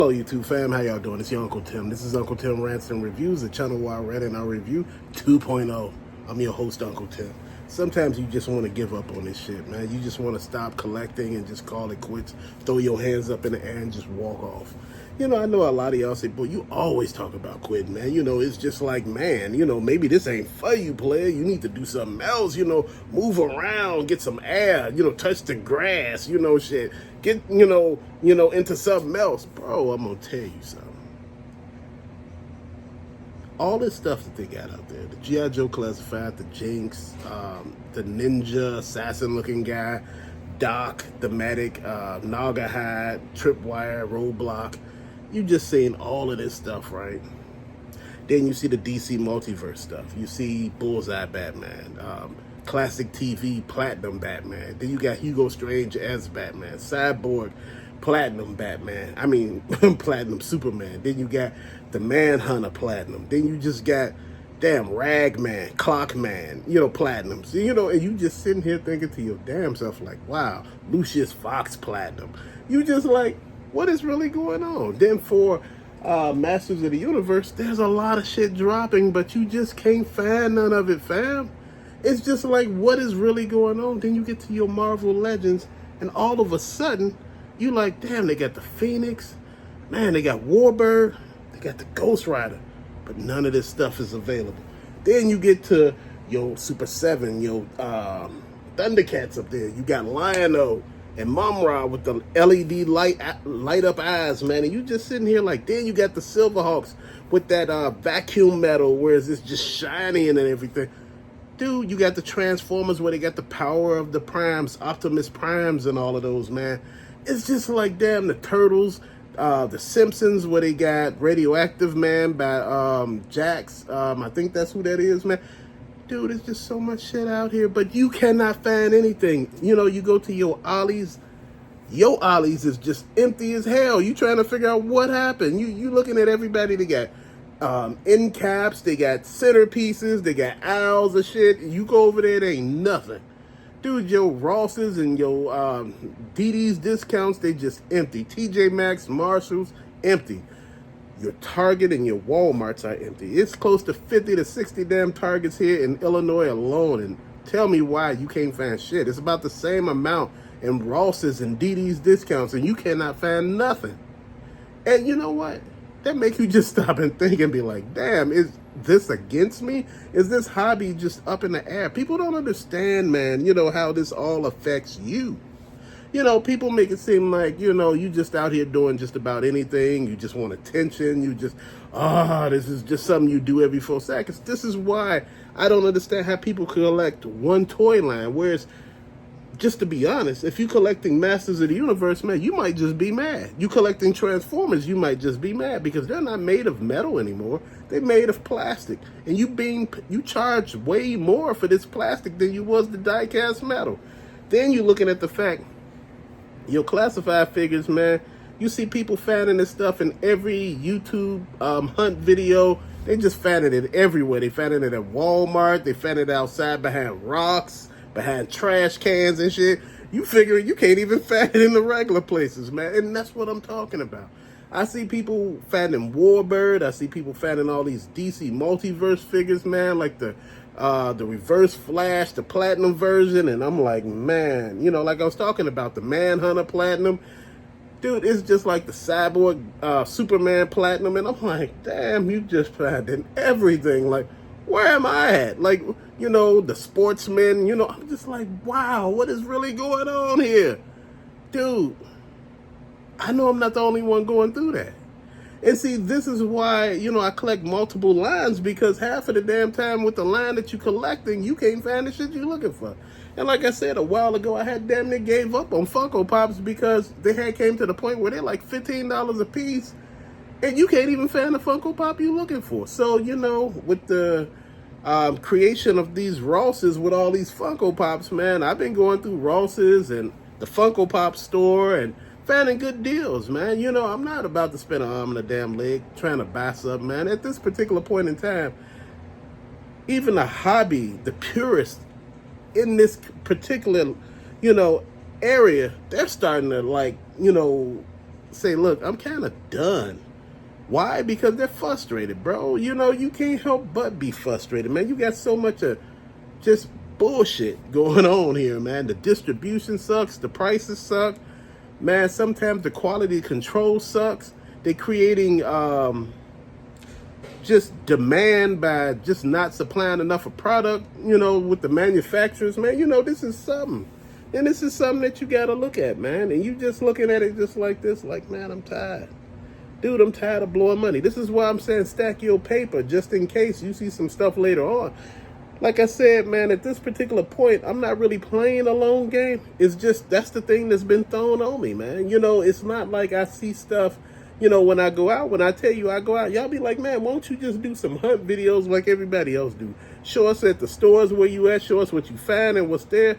Hello YouTube fam, how y'all doing? It's your Uncle Tim. This is Uncle Tim Rants and Reviews, the channel where I read and I review 2.0. I'm your host, Uncle Tim. Sometimes you just want to give up on this shit, man. You just want to stop collecting and just call it quits, throw your hands up in the air and just walk off. I know a lot of y'all say, boy, you always talk about quitting, man. It's just like, man, maybe this ain't for you, player. You need to do something else, move around, get some air, touch the grass, shit. Get, into something else. Bro, I'm going to tell you something. All this stuff that they got out there, the G.I. Joe Classified, the Jinx, the ninja assassin looking guy, Doc, the medic, Naugahyde, Tripwire, Roadblock. You just seeing all of this stuff, right? Then you see the DC multiverse stuff. You see Bullseye Batman, classic TV Platinum Batman. Then you got Hugo Strange as Batman, Cyborg Platinum Batman. Platinum Superman. Then you got the Manhunter Platinum. Then you just got Ragman, Clockman, Platinums. And you just sitting here thinking to your damn self like, wow, Lucius Fox Platinum. You just like, what is really going on? Then for Masters of the Universe, there's a lot of shit dropping, but you just can't find none of it, fam. It's just like, what is really going on? Then you get to your Marvel Legends, and all of a sudden, you like, damn, they got the Phoenix, man, they got Warbird, they got the Ghost Rider, but none of this stuff is available. Then you get to your Super 7, your Thundercats up there. You got Lion-O and Mum-Ra with the LED light up eyes, man. And you just sitting here like, then you got the Silverhawks with that vacuum metal, whereas it's just shiny and everything. Dude, you got the Transformers where they got the power of the Primes, Optimus Primes and all of those, man. It's just like, damn, the Turtles, the Simpsons where they got Radioactive Man by Jax. I think that's who that is, man. Dude, there's just so much shit out here, but you cannot find anything. You go to your Ollie's is just empty as hell. You trying to figure out what happened. You looking at everybody. They got end caps, they got centerpieces, they got owls and shit. You go over there, there ain't nothing. Dude, your Rosses and your DD's discounts, they just empty. TJ Maxx, Marshalls, empty. Your Target and your Walmarts are empty. It's close to 50 to 60 damn Targets here in Illinois alone. And tell me why you can't find shit. It's about the same amount in Ross's and DD's discounts, and you cannot find nothing. And you know what? That makes you just stop and think and be like, damn, is this against me? Is this hobby just up in the air? People don't understand, man, how this all affects you. People make it seem like, you just out here doing just about anything. You just want attention. You just, this is just something you do every 4 seconds. This is why I don't understand how people collect one toy line. Whereas, just to be honest, if you're collecting Masters of the Universe, man, you might just be mad. You collecting Transformers, you might just be mad because they're not made of metal anymore. They're made of plastic. And you charge way more for this plastic than you was the die-cast metal. Then you're looking at the fact, your classified figures, man, you see people finding this stuff in every YouTube hunt video. They just finding it everywhere. They finding it at Walmart. They found it outside behind rocks, behind trash cans and shit. You figure you can't even find it in the regular places, man. And that's what I'm talking about. I see people finding Warbird. I see people finding all these DC multiverse figures, man, like the Reverse Flash, the Platinum version, and I'm like, man, like I was talking about the Manhunter Platinum. Dude, it's just like the Cyborg Superman Platinum, and I'm like, damn, you just finding everything. Like, where am I at? Like, the Sportsman, I'm just like, wow, what is really going on here? Dude, I know I'm not the only one going through that. And see, this is why, I collect multiple lines, because half of the damn time with the line that you're collecting, you can't find the shit you're looking for. And like I said a while ago, I had damn near gave up on Funko Pops because they had came to the point where they're like $15 a piece, and you can't even find the Funko Pop you're looking for. So, with the creation of these Rosses with all these Funko Pops, man, I've been going through Rosses and the Funko Pop store and finding good deals, man. I'm not about to spend an arm and a damn leg trying to buy something, man. At this particular point in time, even the hobby, the purist in this particular, area, they're starting to say, look, I'm kind of done. Why? Because they're frustrated, bro. You know, you can't help but be frustrated, man. You got so much of just bullshit going on here, man. The distribution sucks. The prices suck. Man, sometimes the quality control sucks. They're creating just demand by just not supplying enough of product, you know, with the manufacturers, man. You know, this is something. And this is something that you got to look at, man. And you just looking at it just like this, like, man, I'm tired. Dude, I'm tired of blowing money. This is why I'm saying stack your paper just in case you see some stuff later on. Like I said, man, at this particular point, I'm not really playing a long game. It's just, that's the thing that's been thrown on me, man. You know, it's not like I see stuff, you know, when I go out, when I tell you I go out, y'all be like, man, won't you just do some hunt videos like everybody else do? Show us at the stores where you at, show us what you find and what's there.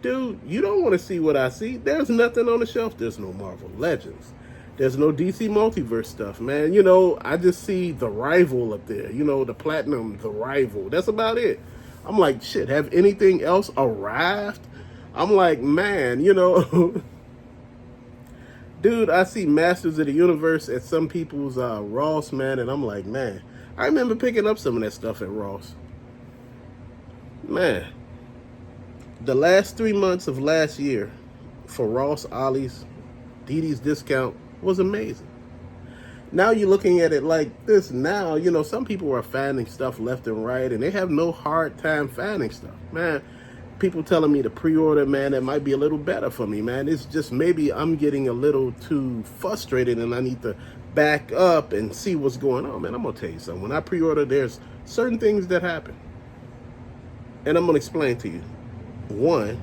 Dude, you don't want to see what I see. There's nothing on the shelf. There's no Marvel Legends. There's no DC Multiverse stuff, man. You know, I just see the Rival up there. You know, the Platinum, the Rival. That's about it. I'm like, shit, have anything else arrived? I'm like, man, you know, dude, I see Masters of the Universe at some people's Ross, man, and I'm like, man, I remember picking up some of that stuff at Ross. Man, the last 3 months of last year for Ross, Ollie's, DD's Discount was amazing. Now you're looking at it like this now, you know, some people are finding stuff left and right, and they have no hard time finding stuff. Man, people telling me to pre-order, man, that might be a little better for me, man. It's just maybe I'm getting a little too frustrated and I need to back up and see what's going on, man. I'm going to tell you something. When I pre-order, there's certain things that happen. And I'm going to explain to you. One,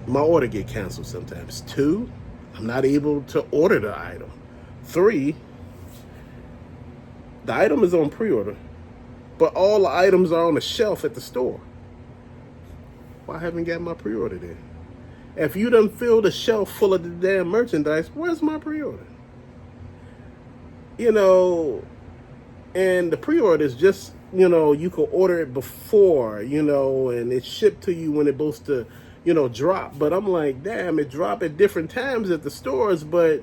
my order get canceled sometimes. Two, I'm not able to order the item. Three, the item is on pre-order, but all the items are on the shelf at the store. Why haven't got my pre-order there? If you done filled the shelf full of the damn merchandise, where's my pre-order? You know, and the pre-order is just, you know, you can order it before, you know, and it's shipped to you when it's supposed to, you know, drop. But I'm like, damn, it drop at different times at the stores, but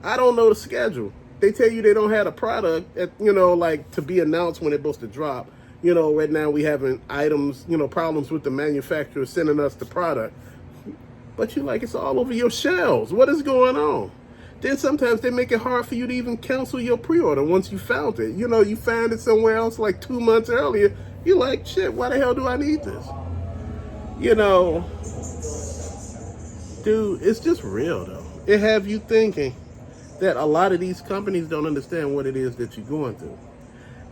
I don't know the schedule. They tell you they don't have a product, at, you know, like to be announced when it's supposed to drop. You know, right now we having items, you know, problems with the manufacturer sending us the product. But you like, it's all over your shelves. What is going on? Then sometimes they make it hard for you to even cancel your pre-order once you found it. You know, you found it somewhere else like 2 months earlier. You're like, shit, why the hell do I need this? You know, dude, it's just real, though. It have you thinking that a lot of these companies don't understand what it is that you're going through.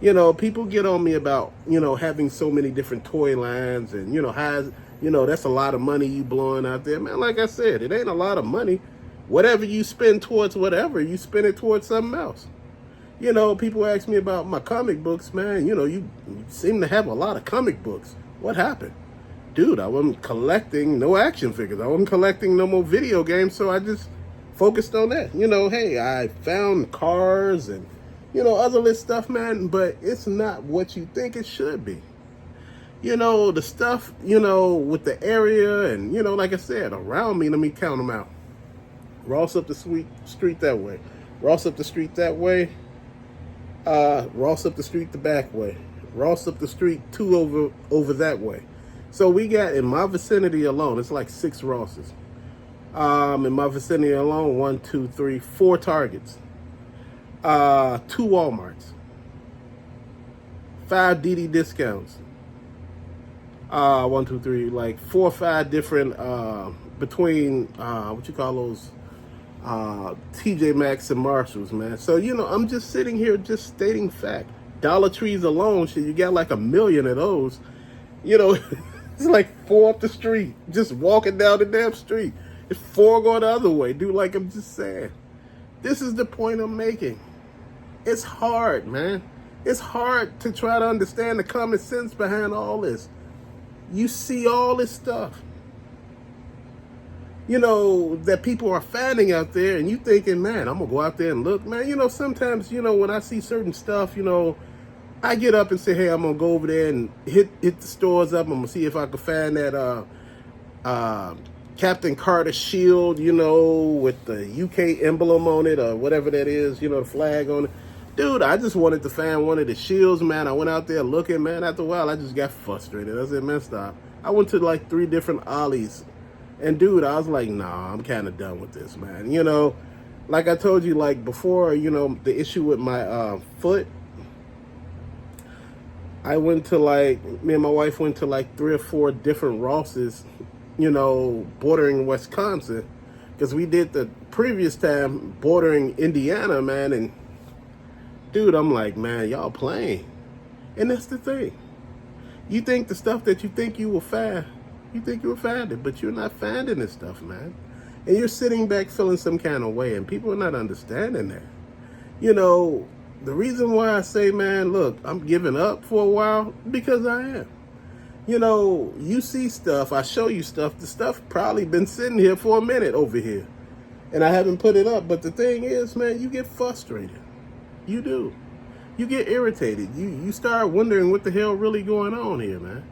You know, people get on me about, you know, having so many different toy lines and, you know, how, you know, that's a lot of money you blowing out there. Man, like I said, it ain't a lot of money. Whatever you spend towards whatever, you spend it towards something else. You know, people ask me about my comic books, man. You know, you seem to have a lot of comic books. What happened? Dude, I wasn't collecting no action figures. I wasn't collecting no more video games, so I just focused on that. You know, hey, I found cars and, you know, other little stuff, man, but it's not what you think it should be. You know, the stuff, you know, with the area and, you know, like I said, around me, let me count them out. Ross up the street that way. Ross up the street that way. Ross up the street the back way. Ross up the street 2 over that way. So we got, in my vicinity alone, it's like 6 Rosses. In my vicinity alone, 1, 2, 3, 4 Targets. 2 Walmarts. 5 DD discounts. 1, 2, 3, like 4 or 5 different, between, what you call those, TJ Maxx and Marshalls, man. So, you know, I'm just sitting here just stating fact. Dollar Trees alone, shit, you got like 1 million of those. You know, it's like 4 up the street, just walking down the damn street. It's 4 going the other way, dude. Like, I'm just saying, this is the point I'm making. It's hard, man. It's hard to try to understand the common sense behind all this. You see all this stuff, you know, that people are finding out there, and you thinking, man, I'm gonna go out there and look, man. You know, sometimes, you know, when I see certain stuff, you know, I get up and say, hey, I'm gonna go over there and hit the stores up. I'm gonna see if I can find that Captain Carter shield, with the UK emblem on it or whatever that is, the flag on it. Dude, I just wanted to find one of the shields, man. I went out there looking, man. After a while, I just got frustrated. I said, man, stop. I went to like 3 different ollies. And, dude, I was like, nah, I'm kind of done with this, man. Like I told you, like before, the issue with my foot, me and my wife went to like 3 or 4 different Rosses, bordering Wisconsin. Because we did the previous time bordering Indiana, man. And, dude, I'm like, man, y'all playing. And that's the thing. You think the stuff that you think you will find, it, but you're not finding this stuff, man. And you're sitting back feeling some kind of way, and people are not understanding that. The reason why I say, man, look, I'm giving up for a while, because I am. You see stuff, I show you stuff, the stuff probably been sitting here for a minute over here, and I haven't put it up. But the thing is, man, you get frustrated. You do. You get irritated. You start wondering what the hell really going on here, man.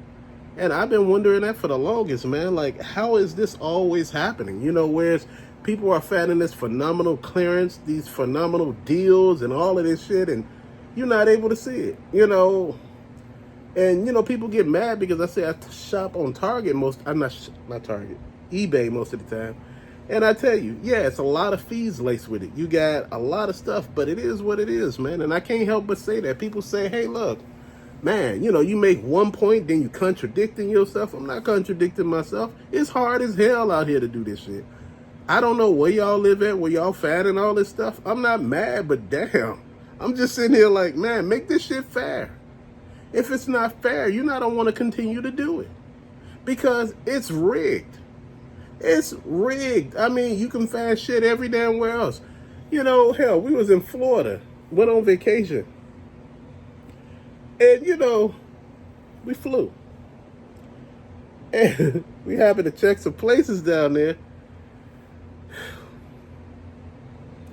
And I've been wondering that for the longest, man. Like, how is this always happening? Whereas people are finding this phenomenal clearance, these phenomenal deals and all of this shit, and you're not able to see it, And, people get mad because I say I shop on Target I'm not Target, eBay most of the time. And I tell you, yeah, it's a lot of fees laced with it. You got a lot of stuff, but it is what it is, man. And I can't help but say that. People say, hey, look, man, you make one point, then you contradicting yourself. I'm not contradicting myself. It's hard as hell out here to do this shit. I don't know where y'all live at, where y'all finding all this stuff. I'm not mad, but damn. I'm just sitting here like, man, make this shit fair. If it's not fair, you not don't want to continue to do it. Because it's rigged. It's rigged. I mean, you can find shit every damn where else. Hell, we was in Florida, went on vacation. And, we flew. And we happened to check some places down there.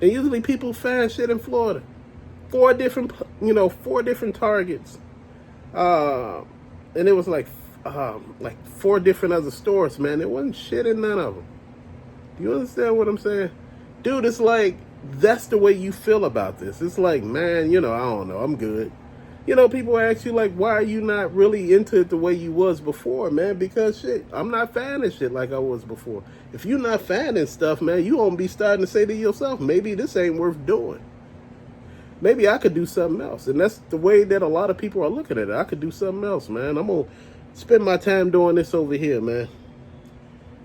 And usually people find shit in Florida. 4 different Targets. And it was like 4 different other stores, man. There wasn't shit in none of them. Do you understand what I'm saying? Dude, it's like, that's the way you feel about this. It's like, man, I don't know, I'm good. People ask you, like, why are you not really into it the way you was before, man? Because, shit, I'm not finding shit like I was before. If you're not finding stuff, man, you won't be starting to say to yourself, maybe this ain't worth doing. Maybe I could do something else. And that's the way that a lot of people are looking at it. I could do something else, man. I'm going to spend my time doing this over here, man.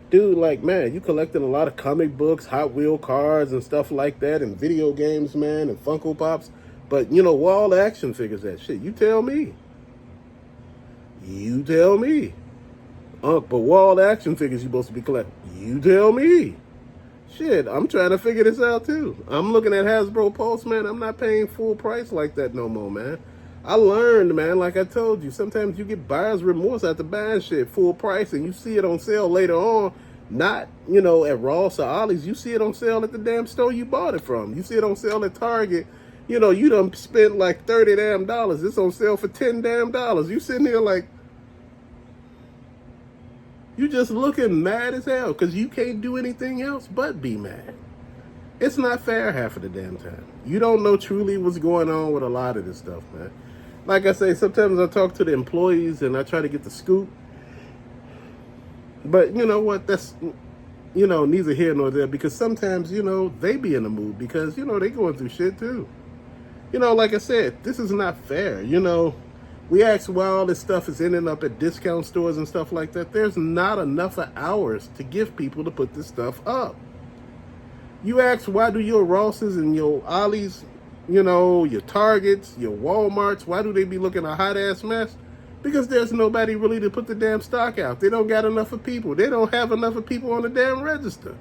Dude, like, man, you collecting a lot of comic books, Hot Wheel cars and stuff like that, and video games, man, and Funko Pops. But, where all the action figures at? Shit, you tell me. You tell me. But where all the action figures you supposed to be collecting? You tell me. Shit, I'm trying to figure this out, too. I'm looking at Hasbro Pulse, man. I'm not paying full price like that no more, man. I learned, man, like I told you, sometimes you get buyer's remorse after buying shit full price, and you see it on sale later on, not, at Ross or Ollie's. You see it on sale at the damn store you bought it from. You see it on sale at Target. You done spent like $30 damn. It's on sale for $10 damn. You sitting here like, you just looking mad as hell because you can't do anything else but be mad. It's not fair half of the damn time. You don't know truly what's going on with a lot of this stuff, man. Like I say, sometimes I talk to the employees and I try to get the scoop. But you know what? That's, neither here nor there, because sometimes, they be in the mood because, they going through shit too. Like I said, this is not fair. We ask why all this stuff is ending up at discount stores and stuff like that. There's not enough hours to give people to put this stuff up. You ask why do your Rosses and your Ollie's, your Targets, your Walmarts, why do they be looking a hot-ass mess? Because there's nobody really to put the damn stock out. They don't got enough of people. They don't have enough of people on the damn register.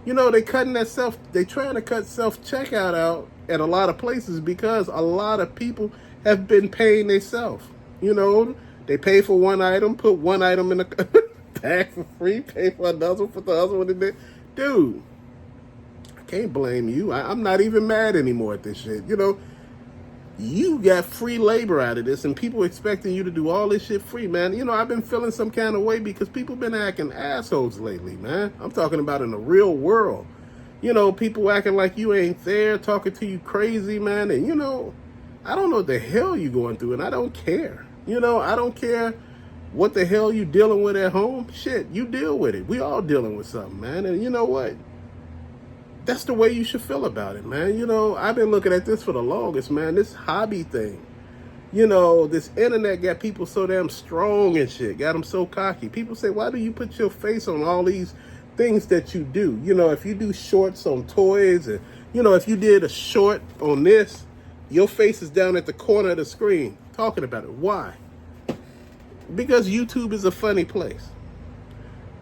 They trying to cut self-checkout out at a lot of places because a lot of people have been paying themselves. They pay for one item, put one item in the bag for free, pay for another one, for the other one. Dude, I can't blame you. I'm not even mad anymore at this shit. You got free labor out of this, and people expecting you to do all this shit free, man. You know, I've been feeling some kind of way because people been acting assholes lately, man. I'm talking about in the real world. You know, people acting like you ain't there, talking to you crazy, man. And, you know, I don't know what the hell you going through, and I don't care. You know, I don't care what the hell you dealing with at home. Shit, you deal with it. We all dealing with something, man. And you know what? That's the way you should feel about it, man. You know, I've been looking at this for the longest, man. This hobby thing. You know, this internet got people so damn strong and shit. Got them so cocky. People say, why do you put your face on all these things that you do? You know, if you do shorts on toys and, you know, if you did a short on this, your face is down at the corner of the screen talking about it. Why? Because YouTube is a funny place.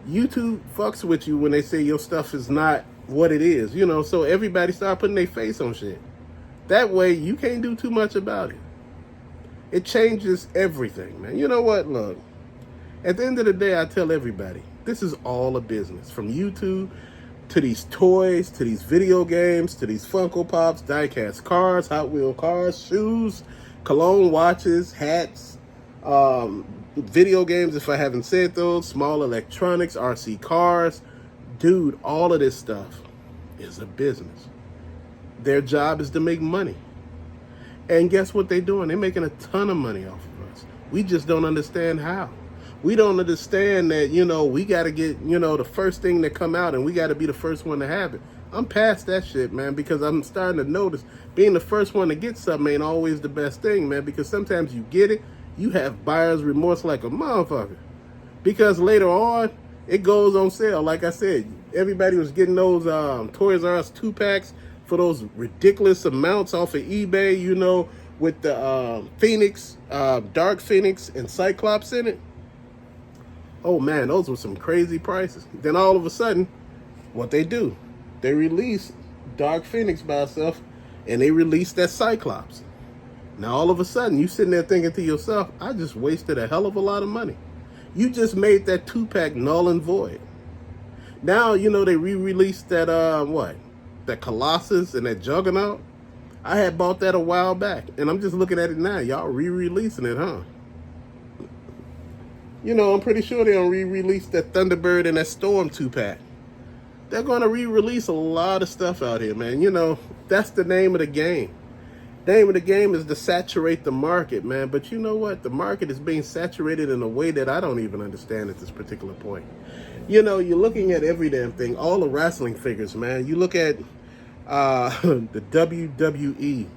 YouTube fucks with you when they say your stuff is not what it is, you know, so everybody start putting their face on shit. That way, you can't do too much about it. It changes everything, man. You know what? Look, at the end of the day, I tell everybody, this is all a business. From YouTube to these toys, to these video games, to these Funko Pops, die-cast cars, Hot Wheel cars, shoes, cologne, watches, hats, video games, if I haven't said those, small electronics, RC cars. Dude, all of this stuff is a business. Their job is to make money. And guess what they're doing? They're making a ton of money off of us. We just don't understand how. We don't understand that, you know, we got to get, you know, the first thing that come out and we got to be the first one to have it. I'm past that shit, man, because I'm starting to notice being the first one to get something ain't always the best thing, man, because sometimes you get it, you have buyer's remorse like a motherfucker. Because later on, it goes on sale. Like I said, everybody was getting those Toys R Us 2-packs for those ridiculous amounts off of eBay, you know, with the Phoenix, Dark Phoenix and Cyclops in it. Oh man, those were some crazy prices. Then all of a sudden, what they do, they release Dark Phoenix by itself and they release that Cyclops. Now all of a sudden, you sitting there thinking to yourself, I just wasted a hell of a lot of money. You just made that 2-pack null and void. Now, you know, they re-released that, that Colossus and that Juggernaut. I had bought that a while back, and I'm just looking at it now. Y'all re-releasing it, huh? You know, I'm pretty sure they'll re-release that Thunderbird and that Storm 2-pack. They're going to re-release a lot of stuff out here, man. You know, that's the name of the game. Name of the game is to saturate the market, man. But you know what? The market is being saturated in a way that I don't even understand at this particular point. You know, you're looking at every damn thing, all the wrestling figures, man. You look at the WWE.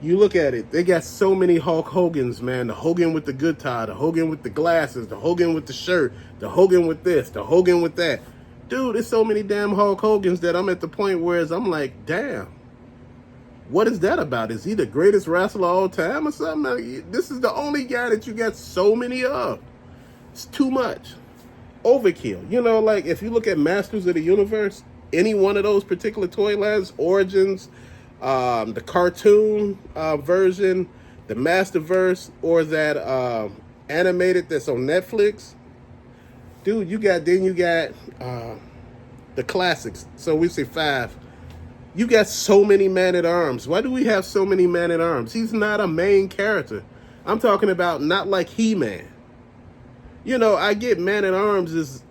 You look at it, they got so many Hulk Hogans, man. The Hogan with the good tie, the Hogan with the glasses, the Hogan with the shirt, the Hogan with this, the Hogan with that. Dude, there's so many damn Hulk Hogans that I'm at the point where I'm like, damn. What is that about? Is he the greatest wrestler of all time or something? This is the only guy that you got so many of. It's too much. Overkill. You know, like if you look at Masters of the Universe, any one of those particular toy lines, Origins, the cartoon version, the Masterverse, or that animated that's on Netflix, dude, you got the classics. So we say 5. You got so many Man-at-Arms. Why do we have so many Man-at-Arms? He's not a main character. I'm talking about not like He-Man. You know, I get Man-at-Arms is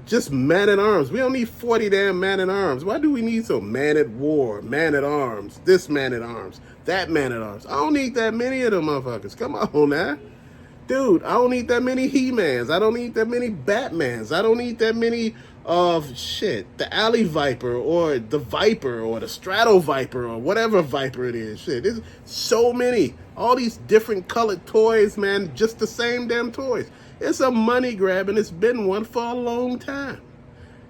just Man-at-Arms. We don't need 40 damn Man-at-Arms. Why do we need some Man-at-War, Man-at-Arms, this Man-at-Arms, that Man-at-Arms? I don't need that many of them motherfuckers. Come on now. Dude, I don't need that many He-Mans. I don't need that many Batmans. I don't need that many of shit. The Alley Viper or the Viper or the Strato Viper or whatever Viper it is. Shit, there's so many. All these different colored toys, man. Just the same damn toys. It's a money grab and it's been one for a long time.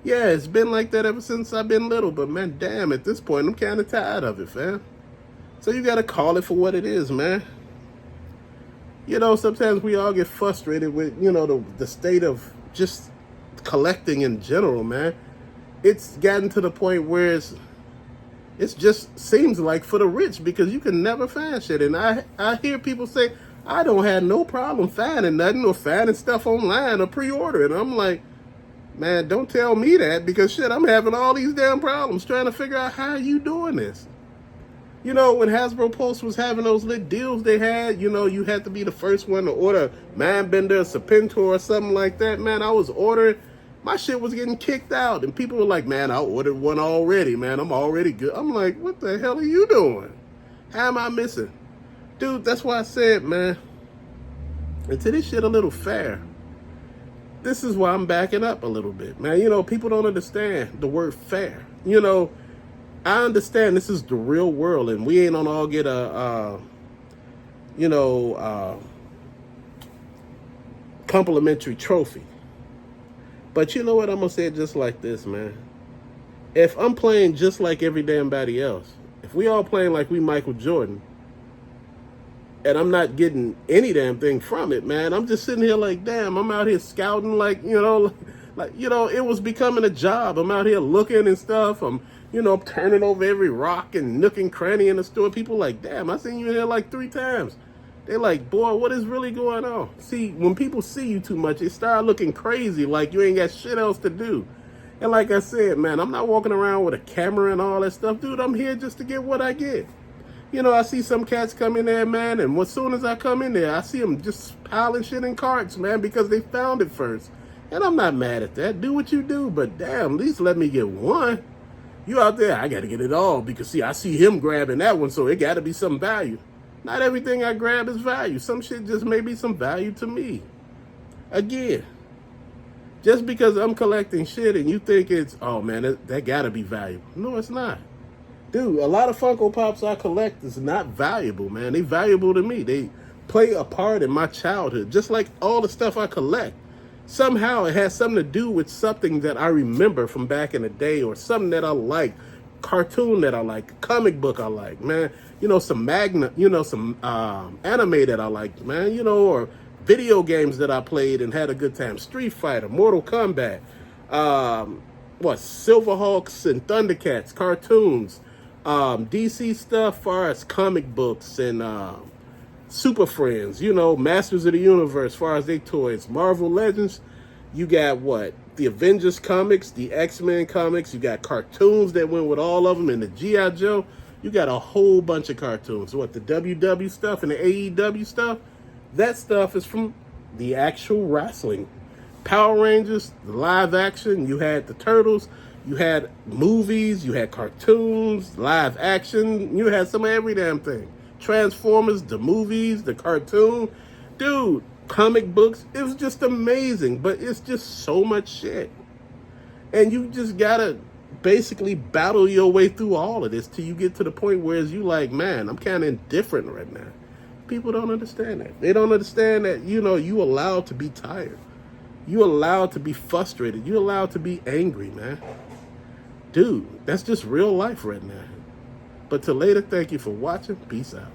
Yeah, it's been like that ever since I've been little. But man, damn, at this point, I'm kind of tired of it, fam. So you got to call it for what it is, man. You know, sometimes we all get frustrated with, you know, the state of just collecting in general, man. It's gotten to the point where it's just seems like for the rich because you can never find shit. And I hear people say, I don't have no problem finding nothing or finding stuff online or pre-order. And I'm like, man, don't tell me that because shit, I'm having all these damn problems trying to figure out how you doing this. You know, when Hasbro Pulse was having those lit deals they had, you know, you had to be the first one to order Mindbender, Serpentor, or something like that. Man, I was ordering. My shit was getting kicked out. And people were like, man, I ordered one already, man. I'm already good. I'm like, what the hell are you doing? How am I missing? Dude, that's why I said, man, until this shit a little fair, this is why I'm backing up a little bit, man. You know, people don't understand the word fair. You know, I understand this is the real world, and we ain't gonna all get a, complimentary trophy. But you know what? I'm gonna say it just like this, man. If I'm playing just like every damn body else, if we all playing like we Michael Jordan, and I'm not getting any damn thing from it, man, I'm just sitting here like, damn, I'm out here scouting like, it was becoming a job. I'm out here looking and stuff. I'm turning over every rock and nook and cranny in the store. People like, damn, I seen you in here like 3 times. They're like, boy, what is really going on? See, when people see you too much, it start looking crazy, like you ain't got shit else to do. And like I said, man, I'm not walking around with a camera and all that stuff. Dude, I'm here just to get what I get. You know, I see some cats come in there, man, and as soon as I come in there, I see them just piling shit in carts, man, because they found it first. And I'm not mad at that. Do what you do, but damn, at least let me get one. You out there, I got to get it all because, see, I see him grabbing that one, so it got to be some value. Not everything I grab is value. Some shit just may be some value to me. Again, just because I'm collecting shit and you think it's, oh, man, that got to be valuable. No, it's not. Dude, a lot of Funko Pops I collect is not valuable, man. They valuable to me. They play a part in my childhood, just like all the stuff I collect. Somehow it has something to do with something that I remember from back in the day, or something that I like, cartoon that I like, comic book I like, man. You know, some anime that I like, man. You know, or video games that I played and had a good time. Street Fighter, Mortal Kombat, Silverhawks and Thundercats, cartoons. DC stuff, far as comic books and Super Friends, you know, Masters of the Universe, far as they toys, Marvel Legends. You got what? The Avengers comics, the X-Men comics. You got cartoons that went with all of them, and the G.I. Joe. You got a whole bunch of cartoons. What, the WW stuff and the AEW stuff? That stuff is from the actual wrestling. Power Rangers, the live action. You had the Turtles. You had movies, you had cartoons, live action, you had some of every damn thing. Transformers, the movies, the cartoon. Dude, comic books, it was just amazing, but it's just so much shit. And you just gotta basically battle your way through all of this till you get to the point where you like, man, I'm kind of indifferent right now. People don't understand that. They don't understand that, you know, you allowed to be tired. You allowed to be frustrated. You allowed to be angry, man. Dude, that's just real life right now. But till later, thank you for watching. Peace out.